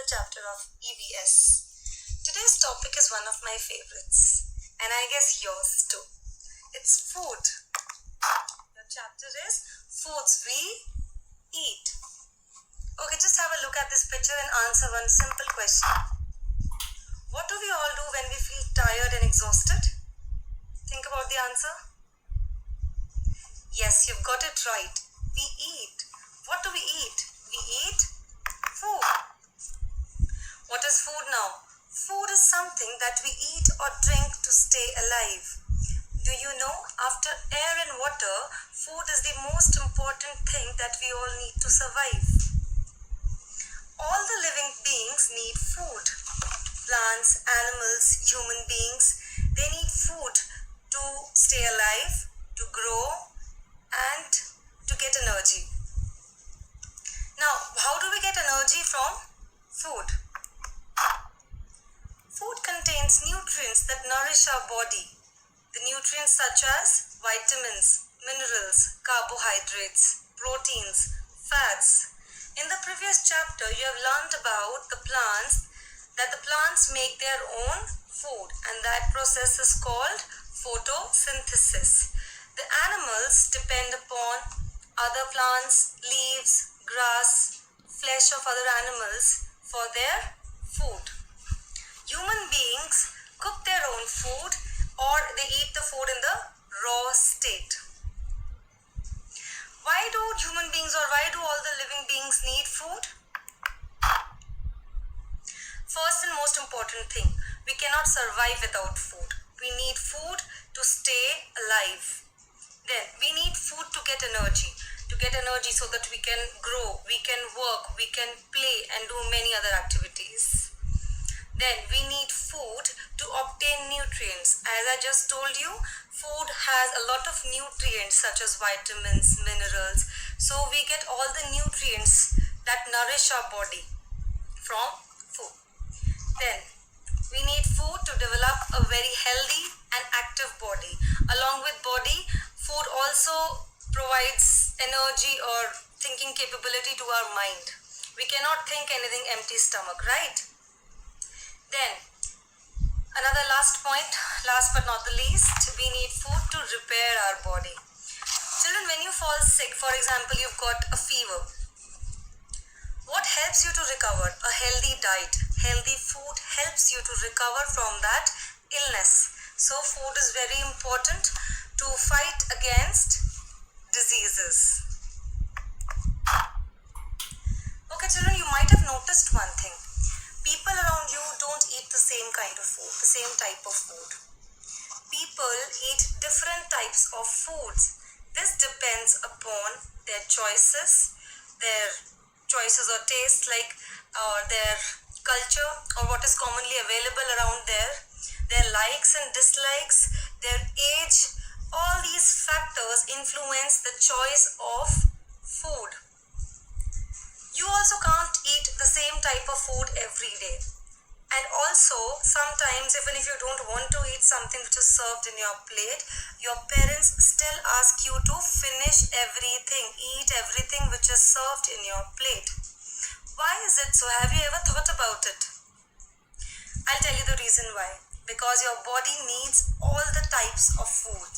chapter of EVS. Today's topic is one of my favorites, and I guess yours too. It's food. Your chapter is Foods We Eat. Okay, just have a look at this picture and answer one simple question. What do we all do when we feel tired and exhausted? Think about the answer. Yes, you've got it right. We eat. What do we eat? We eat food. What is food now? Food is something that we eat or drink to stay alive. Do you know, after air and water, food is the most important thing that we all need to survive. All the living beings need food. Plants, animals, human beings, they need food to stay alive, to grow, and to get energy. Now, how do we get energy from food? Food contains nutrients that nourish our body. The nutrients such as vitamins, minerals, carbohydrates, proteins, fats. In the previous chapter, you have learned about the plants, that the plants make their own food, and that process is called photosynthesis. The animals depend upon other plants, leaves, grass, flesh of other animals for their food. Human beings cook their own food or they eat the food in the raw state. Why do human beings or why do all the living beings need food? First and most important thing, we cannot survive without food. We need food to stay alive. Then we need food to get energy. To get energy so that we can grow, we can work, we can play and do many other activities. Then we need food to obtain nutrients. As I just told you, food has a lot of nutrients such as vitamins, minerals. So we get all the nutrients that nourish our body from food. Then we need food to develop a very healthy and active body. Along with body, food also provides energy or thinking capability to our mind. We cannot think anything empty stomach, right? Then, another last point, last but not the least, we need food to repair our body. Children, when you fall sick, for example, you've got a fever, what helps you to recover? A healthy diet. Healthy food helps you to recover from that illness. So, food is very important to fight against diseases. Okay, children, you might have noticed one thing. People around you don't eat the same kind of food, the same type of food. People eat different types of foods. This depends upon their choices or taste, like their culture or what is commonly available around there, their likes and dislikes, their age. All these factors influence the choice of food. You also can't eat the same type of food every day. And also, sometimes even if you don't want to eat something which is served in your plate, your parents still ask you to finish everything, eat everything which is served in your plate. Why is it so? Have you ever thought about it? I'll tell you the reason why. Because your body needs all the types of food.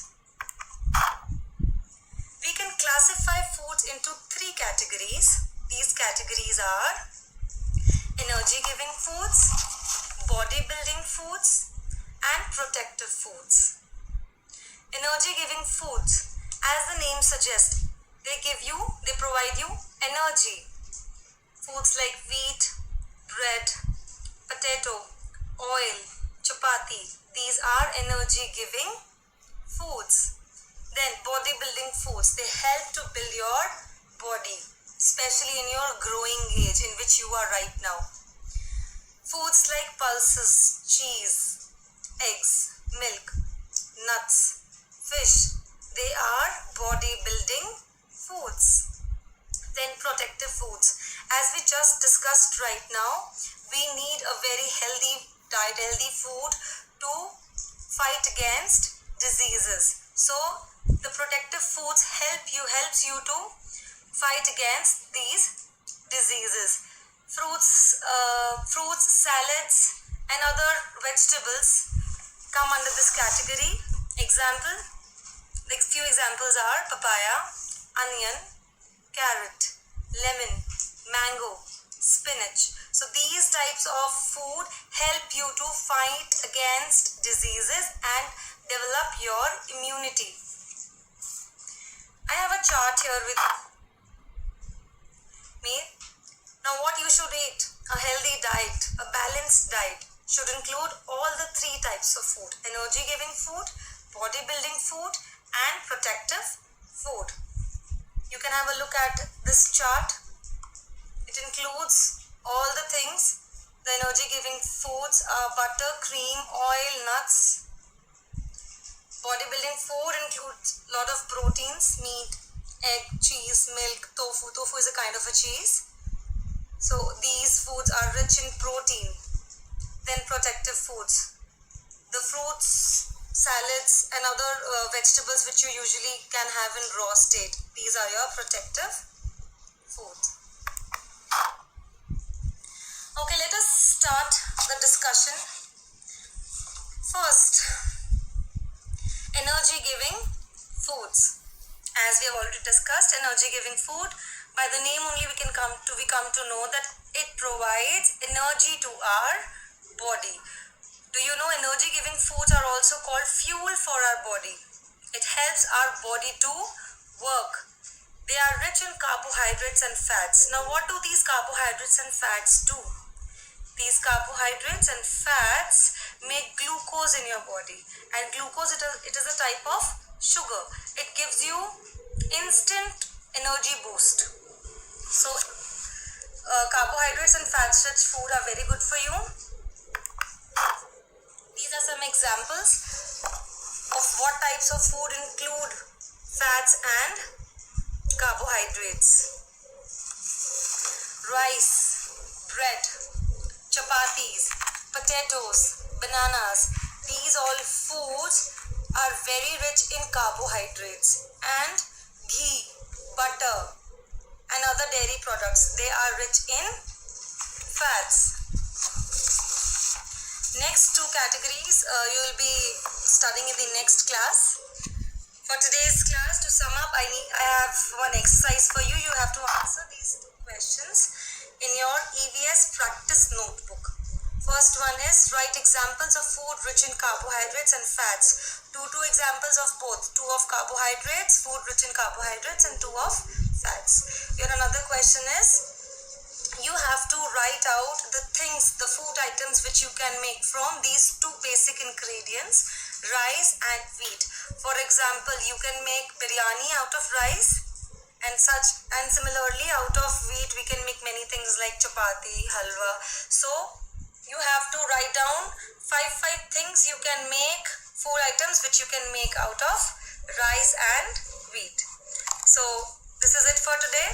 We can classify foods into 3 categories. These categories are energy-giving foods, body-building foods, and protective foods. Energy-giving foods, as the name suggests, they provide you energy. Foods like wheat, bread, potato, oil, chapati, these are energy-giving foods. Then body-building foods, they help to build your body, especially in your growing age in which you are right now. Foods like pulses, cheese, eggs, milk, nuts, fish, they are body-building foods. Then protective foods. As we just discussed right now, we need a very healthy diet, healthy food to fight against diseases. So the protective foods helps you to fight against these diseases. fruits, salads, and other vegetables come under this category. Example, the few examples are papaya, onion, carrot, lemon, mango, spinach. So these types of food help you to fight against diseases and develop your immunity. I have a chart here with me. Now what you should eat? A healthy diet, a balanced diet should include all the three types of food: energy giving food, bodybuilding food, and protective food. You can have a look at this chart. It includes all the things. The energy giving foods are butter, cream, oil, nuts. Bodybuilding food includes a lot of proteins: meat, egg, cheese, milk, tofu. Tofu is a kind of a cheese. So these foods are rich in protein. Then protective foods, the fruits, salads, and other vegetables which you usually can have in raw state. These are your protective foods. Okay, let us start the discussion. First, energy giving foods. As we have already discussed, energy giving food, by the name only we come to know that it provides energy to our body. Do you know energy giving foods are also called fuel for our body? It helps our body to work. They are rich in carbohydrates and fats. Now what do these carbohydrates and fats do? These carbohydrates and fats make glucose in your body, and glucose it is a type of sugar. It gives you instant energy boost. So carbohydrates and fats rich food are very good for you. These are some examples of what types of food include fats and carbohydrates. Rice, bread, chapatis, potatoes, bananas. These all foods are very rich in carbohydrates, and ghee, butter, and other dairy products, they are rich in fats. Next two categories you will be studying in the next class. For today's class, to sum up, I have one exercise for you. You have to answer these two questions in your EVS practice notebook. First one is, write examples of food rich in carbohydrates and fats. Two examples of both. Two of carbohydrates, food rich in carbohydrates, and two of fats. Your another question is, you have to write out the things, the food items which you can make from these two basic ingredients, rice and wheat. For example, you can make biryani out of rice, and similarly out of wheat we can make many things like chapati, halwa. So you have to write down five things you can make, food items which you can make out of rice and wheat. So this is it for today.